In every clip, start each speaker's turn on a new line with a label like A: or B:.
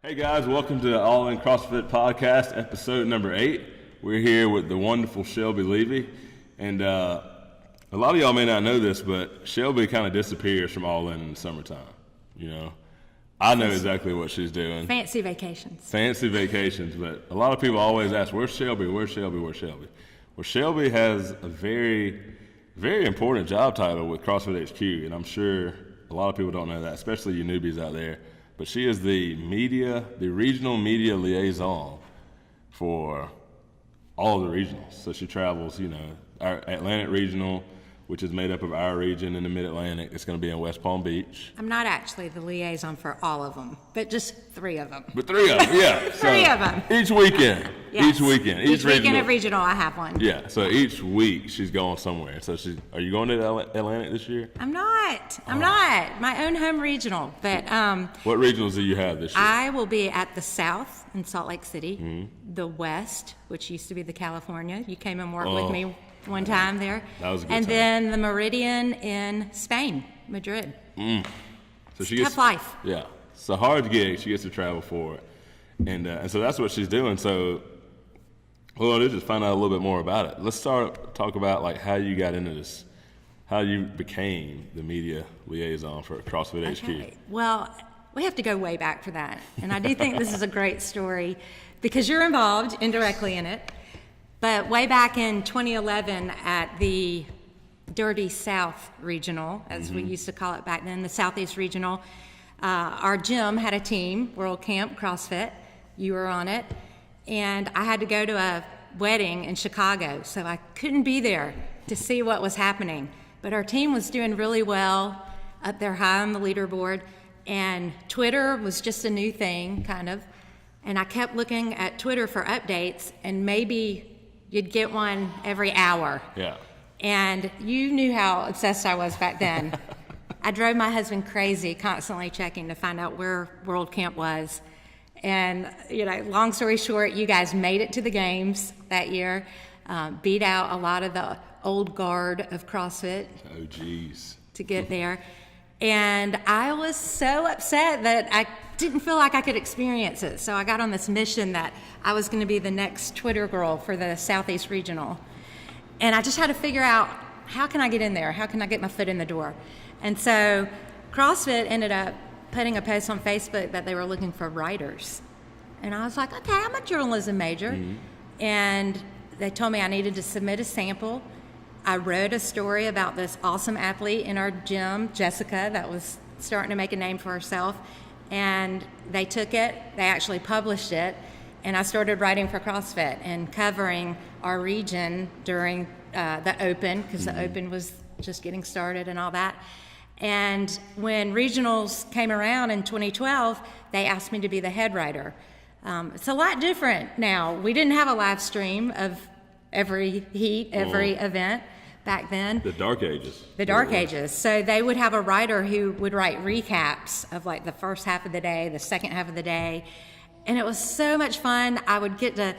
A: Hey guys, welcome to the All In CrossFit podcast, episode number 8. We're here with the wonderful Shelby Levy, and a lot of y'all may not know this, but Shelby kind of disappears from All In the summertime. You know, I know exactly what she's doing.
B: Fancy vacations,
A: but a lot of people always ask, "Where's Shelby? Where's Shelby? Where's Shelby?" Well, Shelby has a very, very important job title with CrossFit HQ, and I'm sure a lot of people don't know that, especially you newbies out there. But she is the Regional Media Liaison for all of the regionals. So she travels, our Atlantic Regional, which is made up of our region in the Mid-Atlantic. It's going to be in West Palm Beach.
B: I'm not actually the liaison for all of them, but just 3 of them.
A: But 3 of them, yeah.
B: Three of them.
A: Each weekend.
B: Yes.
A: Each weekend
B: of regional, I have one.
A: Yeah, so each week she's going somewhere. So are you going to the Atlantic this year?
B: I'm not. My own home regional. But
A: what regionals do you have this year?
B: I will be at the South in Salt Lake City, the West, which used to be the California. You came and worked with me one time there.
A: That was a good
B: and
A: time.
B: then the Meridian in Spain, Madrid.
A: So she gets
B: tough life.
A: Yeah, it's a hard gig. She gets to travel for it, and so that's what she's doing. So, let's just find out a little bit more about it. Let's talk about like how you got into this, how you became the media liaison for CrossFit HQ.
B: Well, we have to go way back for that, and I do think this is a great story because you're involved indirectly in it. But way back in 2011 at the Dirty South Regional, as we used to call it back then, the Southeast Regional, our gym had a team, World Camp CrossFit. You were on it. And I had to go to a wedding in Chicago, so I couldn't be there to see what was happening. But our team was doing really well up there high on the leaderboard, and Twitter was just a new thing, kind of. And I kept looking at Twitter for updates, and maybe you'd get one every hour.
A: Yeah.
B: And you knew how obsessed I was back then. I drove my husband crazy, constantly checking to find out where World Camp was. And, long story short, you guys made it to the games that year, beat out a lot of the old guard of CrossFit.
A: Oh, geez.
B: To get there. And I was so upset that I didn't feel like I could experience it. So I got on this mission that I was going to be the next Twitter girl for the Southeast Regional. And I just had to figure out, how can I get in there? How can I get my foot in the door? And so CrossFit ended up putting a post on Facebook that they were looking for writers. And I was like, okay, I'm a journalism major. And they told me I needed to submit a sample. I wrote a story about this awesome athlete in our gym, Jessica, that was starting to make a name for herself. And they took it, they actually published it, and I started writing for CrossFit and covering our region during the Open, because the Open was just getting started and all that. And when regionals came around in 2012, they asked me to be the head writer. It's a lot different now. We didn't have a live stream of every heat, every event back then.
A: The dark ages.
B: The dark ages. So they would have a writer who would write recaps of like the first half of the day, the second half of the day. And it was so much fun. I would get to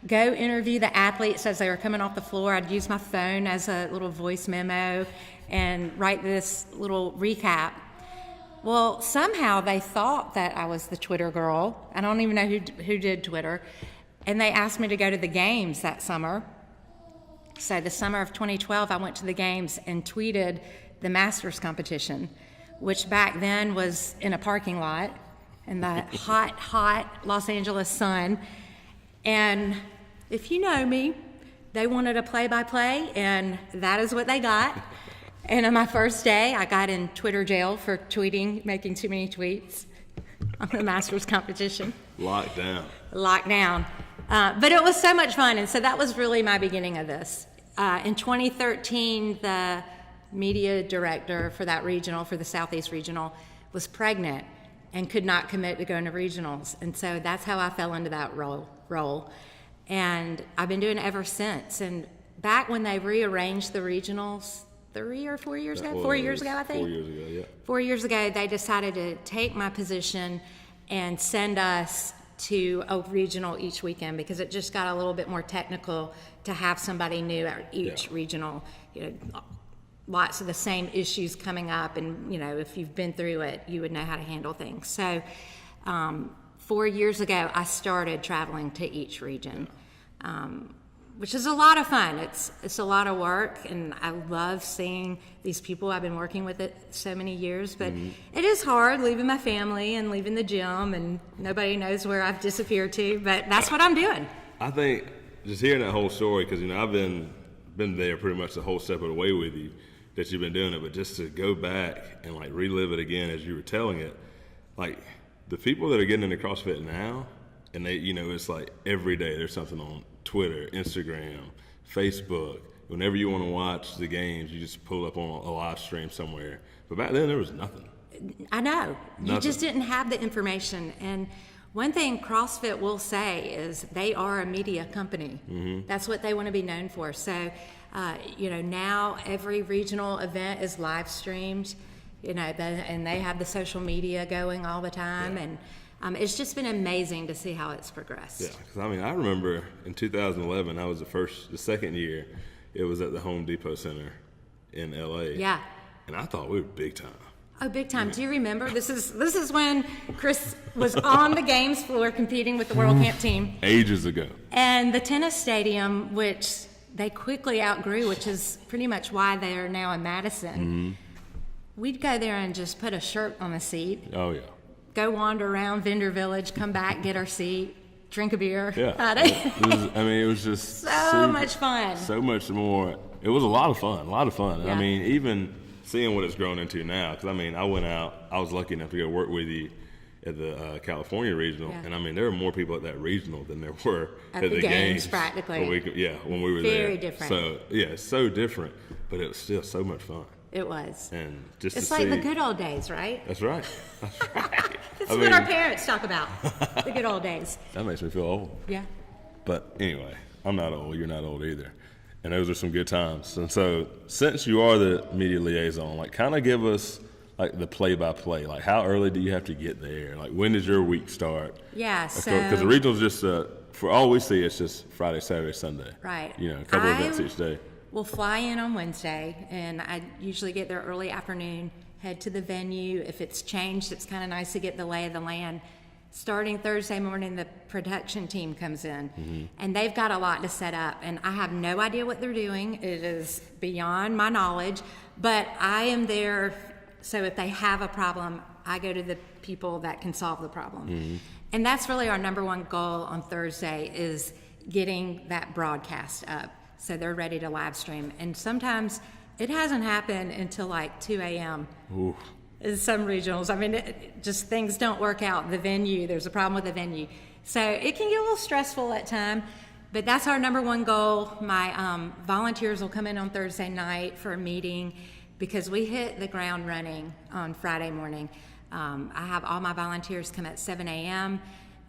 B: go interview the athletes as they were coming off the floor. I'd use my phone as a little voice memo and write this little recap. Well, somehow they thought that I was the Twitter girl. I don't even know who did Twitter. And they asked me to go to the games that summer. So the summer of 2012, I went to the games and tweeted the Masters competition, which back then was in a parking lot in the hot Los Angeles sun. And if you know me, they wanted a play-by-play, and that is what they got. And on my first day, I got in Twitter jail for making too many tweets on the Masters competition.
A: Locked down.
B: But it was so much fun, and so that was really my beginning of this. In 2013, the media director for that regional, for the Southeast Regional, was pregnant and could not commit to going to regionals. And so that's how I fell into that role. And I've been doing it ever since. And back when they rearranged the regionals 3 or 4 years ago? 4 years ago, I think.
A: 4 years ago, yeah.
B: 4 years ago, they decided to take my position and send us to a regional each weekend, because it just got a little bit more technical to have somebody new at each regional. Lots of the same issues coming up, and if you've been through it, you would know how to handle things. So 4 years ago, I started traveling to each region, which is a lot of fun. It's a lot of work, and I love seeing these people. I've been working with it so many years, but it is hard leaving my family and leaving the gym, and nobody knows where I've disappeared to, but that's what I'm doing.
A: I think just hearing that whole story, because I've been there pretty much the whole step of the way with you, that you've been doing it, but just to go back and like relive it again as you were telling it, like the people that are getting into CrossFit now, and they, it's like every day there's something on Twitter, Instagram, Facebook. Whenever you want to watch the games, you just pull up on a live stream somewhere. But back then there was nothing.
B: I know.
A: Nothing.
B: You just didn't have the information. And one thing CrossFit will say is they are a media company. That's what they want to be known for. So, now every regional event is live streamed, and they have the social media going all the time.
A: Yeah.
B: And it's just been amazing to see how it's progressed.
A: Yeah, because I remember in 2011, I was the second year, it was at the Home Depot Center in LA.
B: Yeah.
A: And I thought we were big time.
B: Oh, big time. Do you remember? This is when Chris was on the games floor competing with the World Camp team.
A: Ages ago.
B: And the tennis stadium, which they quickly outgrew, which is pretty much why they are now in Madison. We'd go there and just put a shirt on a seat.
A: Oh, yeah.
B: Go wander around Vendor Village, come back, get our seat, drink a beer.
A: Yeah. It was just
B: so much fun.
A: So much more. It was a lot of fun.
B: Yeah.
A: Even seeing what it's grown into now, because I went out, I was lucky enough to go work with you at the California Regional, and there were more people at that regional than there were
B: at
A: the games
B: practically.
A: When we were there.
B: Very different.
A: So, yeah, so different, but it was still so much fun.
B: It was.
A: And just
B: it's
A: to
B: like
A: see,
B: the good old days, right?
A: That's right.
B: That's what our parents talk about, the good old days.
A: That makes me feel old.
B: Yeah.
A: But anyway, I'm not old. You're not old either. And those are some good times. And so since you are the media liaison, like kind of give us like the play-by-play. Like how early do you have to get there? Like when does your week start?
B: Yeah, so.
A: Because the regional's just, for all we see, it's just Friday, Saturday, Sunday.
B: Right.
A: A couple events each day.
B: We'll fly in on Wednesday, and I usually get there early afternoon, head to the venue. If it's changed, it's kind of nice to get the lay of the land. Starting Thursday morning, the production team comes in, and they've got a lot to set up, and I have no idea what they're doing. It is beyond my knowledge, but I am there, so if they have a problem, I go to the people that can solve the problem. And that's really our number one goal on Thursday is getting that broadcast up. So they're ready to live stream. And sometimes it hasn't happened until like 2 a.m.
A: Ooh.
B: in some regionals. Just things don't work out. The venue, there's a problem with the venue. So it can get a little stressful at times, but that's our number one goal. My volunteers will come in on Thursday night for a meeting because we hit the ground running on Friday morning. I have all my volunteers come at 7 a.m.,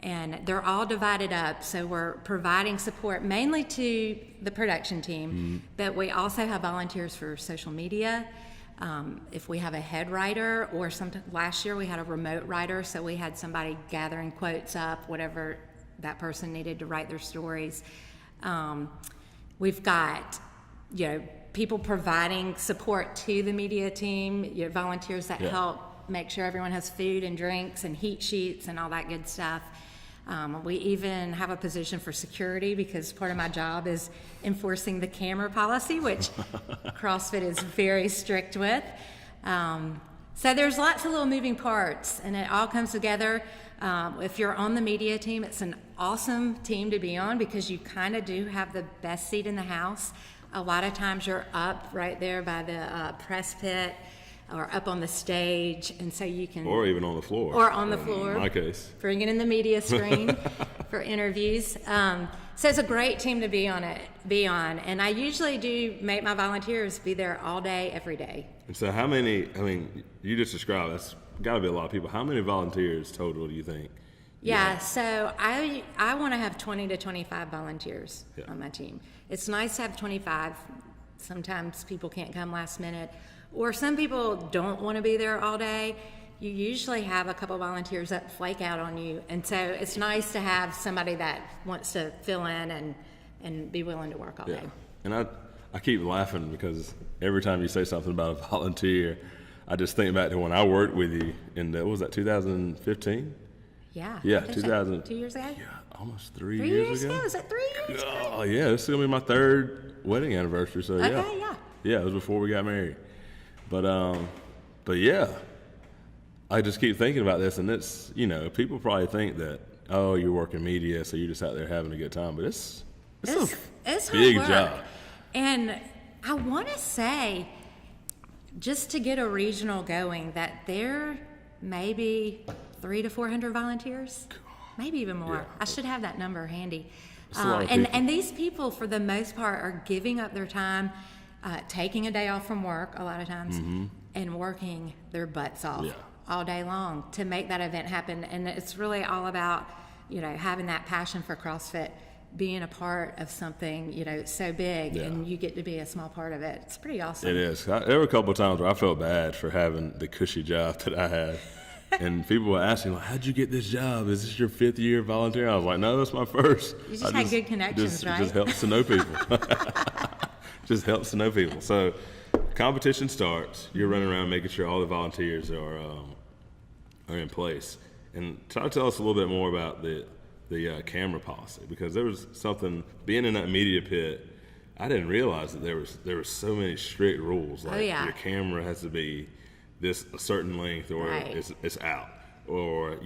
B: and they're all divided up, so we're providing support mainly to the production team, but we also have volunteers for social media. If we have a head writer, or last year we had a remote writer, so we had somebody gathering quotes up, whatever that person needed to write their stories. We've got, people providing support to the media team, volunteers that help make sure everyone has food and drinks and heat sheets and all that good stuff. We even have a position for security because part of my job is enforcing the camera policy, which CrossFit is very strict with. So there's lots of little moving parts, and it all comes together. If you're on the media team, it's an awesome team to be on because you kind of do have the best seat in the house. A lot of times you're up right there by the press pit, or up on the stage, and so you can...
A: Or even on the floor.
B: Or on the floor.
A: In my case.
B: Bring it in the media screen for interviews. So it's a great team to be on, and I usually do make my volunteers be there all day, every day.
A: And so how many, you just described, that's got to be a lot of people. How many volunteers total do you think?
B: Yeah, so I want to have 20 to 25 volunteers on my team. It's nice to have 25. Sometimes people can't come last minute. Or some people don't want to be there all day. You usually have a couple volunteers that flake out on you. And so it's nice to have somebody that wants to fill in and be willing to work all day.
A: And I keep laughing because every time you say something about a volunteer, I just think back to when I worked with you in, what was that, 2015?
B: Yeah.
A: Yeah, 2000.
B: 2 years ago?
A: Yeah, almost 3
B: 3
A: years
B: years
A: ago.
B: ago? Is it 3 years?
A: Oh, yeah, this is going to be my 3rd wedding anniversary, so yeah.
B: Okay, yeah.
A: Yeah, it was before we got married. But yeah, I just keep thinking about this, and it's, people probably think that, oh, you're working media, so you're just out there having a good time, but it's a big
B: hard work.
A: job.
B: And I want to say, just to get a regional going, that there may be 300 to 400 volunteers, maybe even more.
A: Yeah.
B: I should have that number handy.
A: A lot of people.
B: And these people, for the most part, are giving up their time, taking a day off from work a lot of times, and working their butts off all day long to make that event happen. And it's really all about, having that passion for CrossFit, being a part of something, so big, and you get to be a small part of it. It's pretty awesome.
A: It is. There were a couple of times where I felt bad for having the cushy job that I had. And people were asking, like, how'd you get this job? Is this your 5th year volunteering? I was like, no, that's my first.
B: You just had good connections, right?
A: It just helps to know people. Just helps to know people. So competition starts. You're running around making sure all the volunteers are in place. And try to tell us a little bit more about the camera policy, because there was something, being in that media pit, I didn't realize that there were so many strict rules. Like your camera has to be a certain length, or it's out, or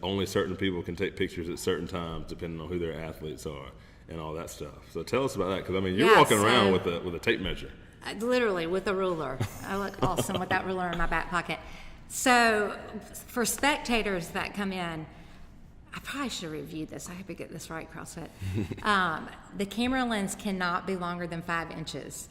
A: only certain people can take pictures at certain times depending on who their athletes are and all that stuff. So tell us about that, because you're walking around with a tape measure.
B: Literally with a ruler. I look awesome with that ruler in my back pocket. So for spectators that come in, I probably should have reviewed this. I hope I get this right, CrossFit. The camera lens cannot be longer than 5 inches,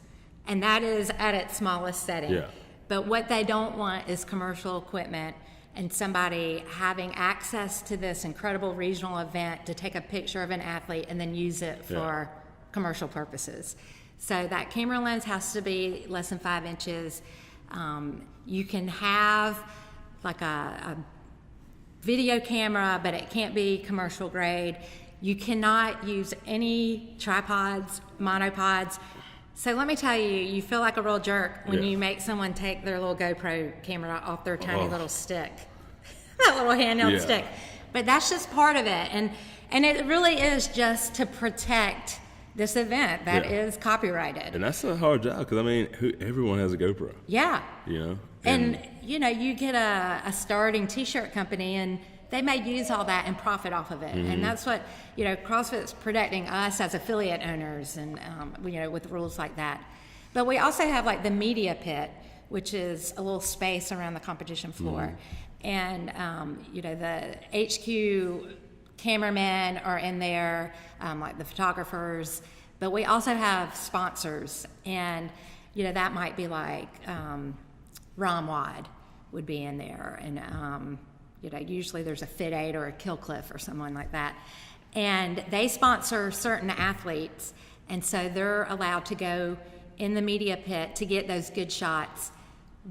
B: and that is at its smallest setting.
A: Yeah.
B: But what they don't want is commercial equipment and somebody having access to this incredible regional event to take a picture of an athlete and then use it for commercial purposes. So that camera lens has to be less than 5 inches. You can have like a video camera, but it can't be commercial grade. You cannot use any tripods, monopods. So let me tell you, you feel like a real jerk when you make someone take their little GoPro camera off their tiny little stick, that little handheld stick. But that's just part of it. And it really is just to protect this event that is copyrighted.
A: And that's a hard job, because everyone has a GoPro.
B: Yeah.
A: And
B: you get a starting t-shirt company, and they may use all that and profit off of it. And that's what, CrossFit's protecting us as affiliate owners, and, with rules like that. But we also have like the media pit, which is a little space around the competition floor. And, the HQ cameramen are in there, like the photographers, but we also have sponsors, and, that might be like, Romwad would be in there, and, usually there's a Fit Aid or a Kill Cliff or someone like that. And they sponsor certain athletes, and so they're allowed to go in the media pit to get those good shots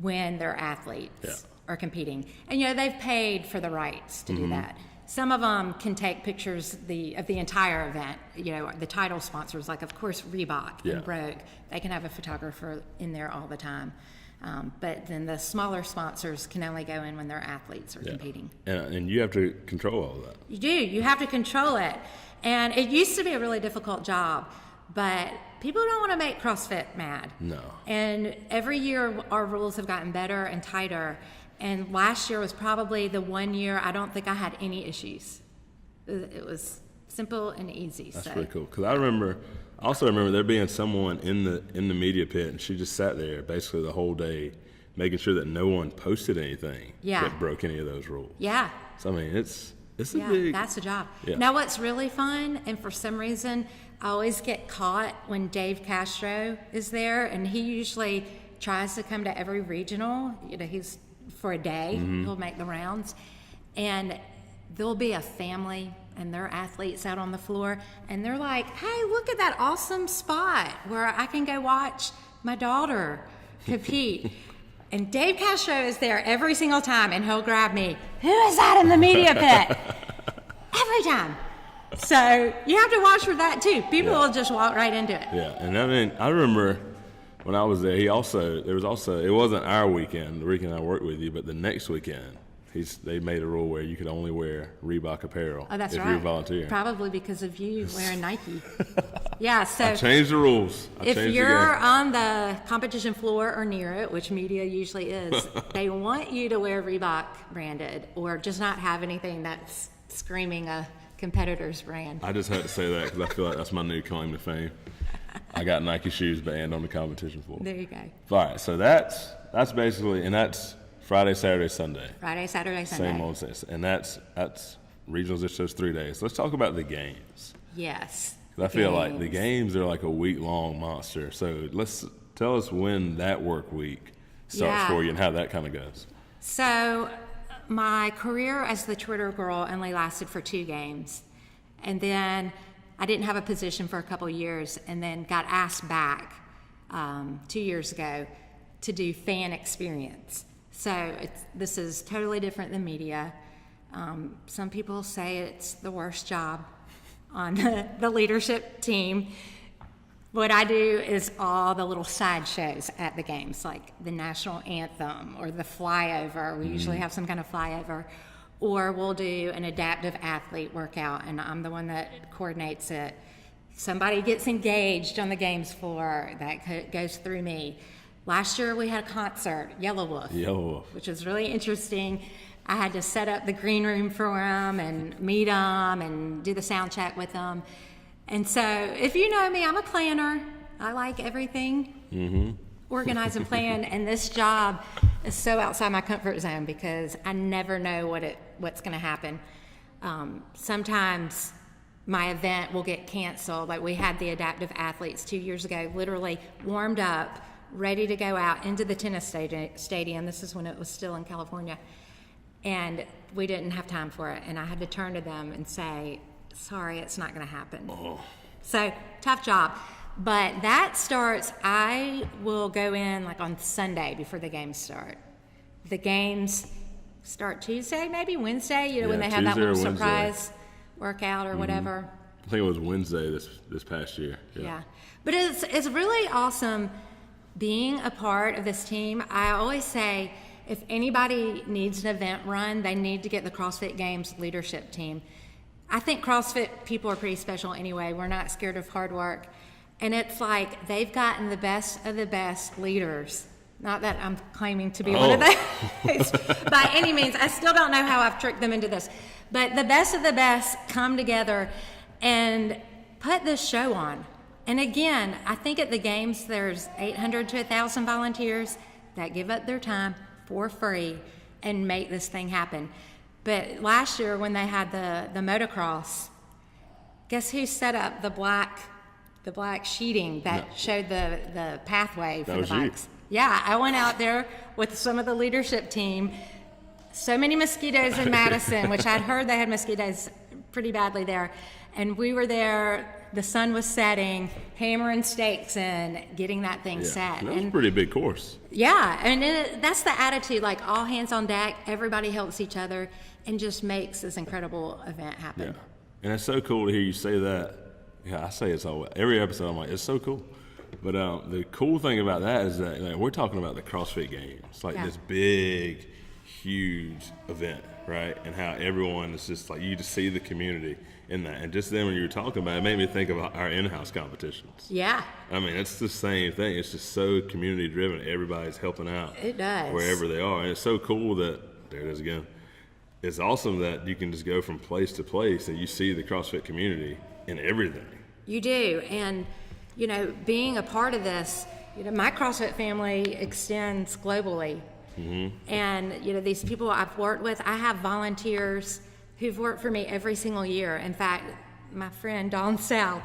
B: when their athletes are competing. And, they've paid for the rights to do that. Some of them can take pictures of the entire event. The title sponsors, like, of course, Reebok and Brogue, they can have a photographer in there all the time. But then the smaller sponsors can only go in when their athletes are competing.
A: And you have to control all that.
B: You do. You have to control it. And it used to be a really difficult job, but people don't want to make CrossFit mad.
A: No. And
B: every year our rules have gotten better and tighter. And last year was probably the one year I don't think I had any issues. It was simple and easy.
A: That's pretty cool. Because I also remember there being someone in the media pit, and she just sat there basically the whole day, making sure that no one posted anything that broke any of those rules. Yeah. So it's a big.
B: That's a job. Yeah. Now what's really fun, and for some reason I always get caught when Dave Castro is there, and he usually tries to come to every regional. He's for a day. He'll make the rounds, and there'll be a family and their athletes out on the floor, and they're like, hey, look at that awesome spot where I can go watch my daughter compete. And Dave Castro is there every single time, and he'll grab me, who is that in the media pit? Every time. So you have to watch for that too. People will just walk right into it.
A: Yeah, and I remember when I was there, it wasn't our weekend, the weekend I worked with you, but the next weekend, they made a rule where you could only wear Reebok apparel
B: Oh, that's
A: if
B: right.
A: you're volunteering.
B: Probably because of you wearing Nike. Yeah, so
A: I changed the rules.
B: if you're on the competition floor or near it, which media usually is, they want you to wear Reebok branded or just not have anything that's screaming a competitor's brand.
A: I just had to say that because I feel like that's my new claim to fame. I got Nike shoes banned on the competition floor.
B: There you go.
A: All right, so that's basically, and that's Friday, Saturday, Sunday.
B: Friday, Saturday, Sunday.
A: Same old thing. And that's regionals just those 3 days. Let's talk about the games.
B: Yes.
A: 'Cause I feel like the games are like a week-long monster. So tell us when that work week starts for you and how that kind of goes.
B: So my career as the Twitter girl only lasted for 2 games. And then I didn't have a position for a couple years and then got asked back 2 years ago to do fan experience. So this is totally different than media. Some people say it's the worst job on the leadership team. What I do is all the little side shows at the games, like the national anthem or the flyover. We usually have some kind of flyover. Or we'll do an adaptive athlete workout, and I'm the one that coordinates it. Somebody gets engaged on the games floor, that goes through me. Last year we had a concert, Yellow Wolf, which was really interesting. I had to set up the green room for them and meet them and do the sound check with them. And so if you know me, I'm a planner. I like everything organized and planned, and this job is so outside my comfort zone because I never know what's going to happen. Sometimes my event will get canceled. Like we had the adaptive athletes 2 years ago, literally warmed up, ready to go out into the tennis stadium. This is when it was still in California. And we didn't have time for it. And I had to turn to them and say, sorry, it's not going to happen. So tough job. But that starts, I will go in like on Sunday before the games start. The games start Tuesday, maybe Wednesday, when they have that little surprise workout or whatever.
A: I think it was Wednesday this past year.
B: Yeah. But it's really awesome being a part of this team. I always say, if anybody needs an event run, they need to get the CrossFit Games leadership team. I think CrossFit people are pretty special anyway. We're not scared of hard work. And it's like they've gotten the best of the best leaders. Not that I'm claiming to be one of those by any means. I still don't know how I've tricked them into this. But the best of the best come together and put this show on. And again, I think at the games there's 800 to 1,000 volunteers that give up their time for free and make this thing happen. But last year when they had the motocross, guess who set up the black sheeting that showed the pathway for the bikes? Yeah, I went out there with some of the leadership team. So many mosquitoes in Madison, which I'd heard they had mosquitoes pretty badly there. And we were there, the sun was setting, hammering stakes in, getting that thing set.
A: That was a pretty big course.
B: Yeah, and that's the attitude, like all hands on deck, everybody helps each other, and just makes this incredible event happen.
A: Yeah, and it's so cool to hear you say that. Yeah, I say it's all every episode. I'm like, it's so cool. But the cool thing about that is that we're talking about the CrossFit Games, like this big, huge event, right? And how everyone is just like, you just see the community in that. And just then when you were talking about it, it made me think about our in-house competitions.
B: Yeah.
A: I mean, it's the same thing. It's just so community driven. Everybody's helping out.
B: It does.
A: Wherever they are. And it's so cool that, there it is again, it's awesome that you can just go from place to place and you see the CrossFit community in everything.
B: You do. And, being a part of this, my CrossFit family extends globally. And, these people I've worked with, I have volunteers who've worked for me every single year. In fact, my friend Dawn South,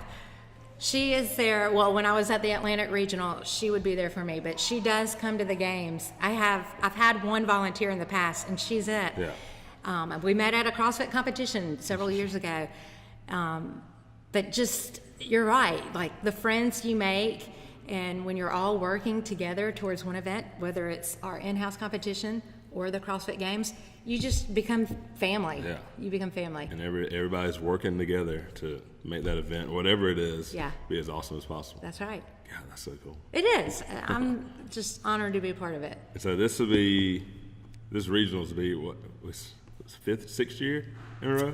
B: she is there. Well, when I was at the Atlantic Regional, she would be there for me, but she does come to the games. I've had one volunteer in the past, and she's it.
A: Yeah.
B: We met at a CrossFit competition several years ago. But just, you're right, like the friends you make, and when you're all working together towards one event, whether it's our in-house competition or the CrossFit Games, you just become family.
A: Yeah.
B: You become family.
A: And everybody's working together to make that event, whatever it is,
B: Yeah.
A: be as awesome as possible.
B: That's right.
A: Yeah, that's so cool.
B: It is. I'm just honored to be a part of it.
A: And so this will be this regionals be what was fifth, sixth year in a row?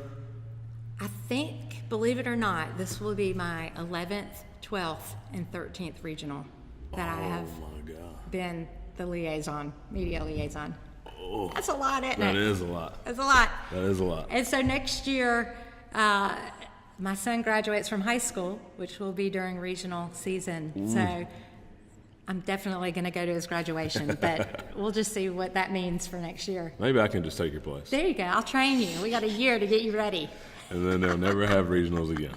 B: I think, believe it or not, this will be my 11th, 12th, and 13th regional that I have been the media liaison.
A: Oh,
B: that's a lot, isn't it?
A: That is a lot.
B: That's a lot.
A: That is a lot.
B: And so next year, my son graduates from high school, which will be during regional season. Ooh. So I'm definitely going to go to his graduation, but we'll just see what that means for next year.
A: Maybe I can just take your place.
B: There you go. I'll train you. We got a year to get you ready.
A: And then they'll never have regionals again.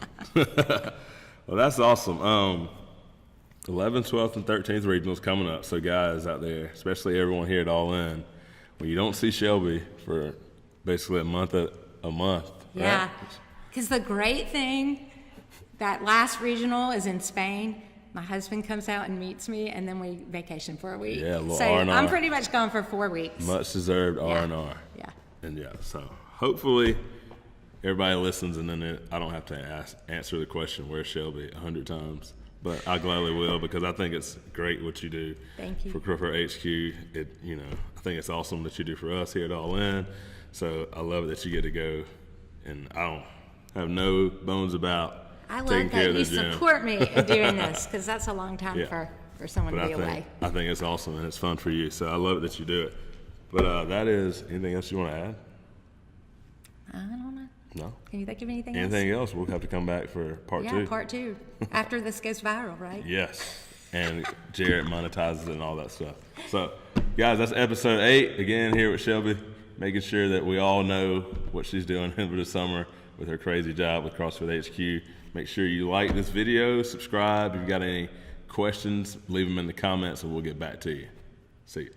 A: Well, that's awesome. 11th, 12th, and 13th regionals coming up. So guys out there, especially everyone here at All In, when you don't see Shelby for basically a month,
B: yeah.
A: Right?
B: Because the great thing, that last regional is in Spain. My husband comes out and meets me, and then we vacation for a week.
A: Yeah, a little
B: so
A: R&R.
B: I'm pretty much gone for 4 weeks.
A: Much deserved R&R.
B: Yeah.
A: And so hopefully everybody listens, and then I don't have to answer the question, where's Shelby, 100 times. But I gladly will, because I think it's great what you do.
B: Thank you.
A: For CrossFit HQ. I think it's awesome that you do for us here at All In. So I love it that you get to go, and I don't have no bones about
B: I love
A: taking care
B: that
A: of the
B: you
A: gym.
B: support me in doing this, because that's a long time for someone to be away.
A: I think it's awesome, and it's fun for you. So I love it that you do it. But that is, anything else you want to add?
B: I don't know.
A: No?
B: Can you think of anything
A: else? We'll have to come back for part 2.
B: Yeah, part 2. After this goes viral, right?
A: Yes. And Jarrett monetizes it and all that stuff. So, guys, that's episode 8. Again, here with Shelby, making sure that we all know what she's doing over the summer with her crazy job with CrossFit HQ. Make sure you like this video, subscribe. If you've got any questions, leave them in the comments, and we'll get back to you. See you.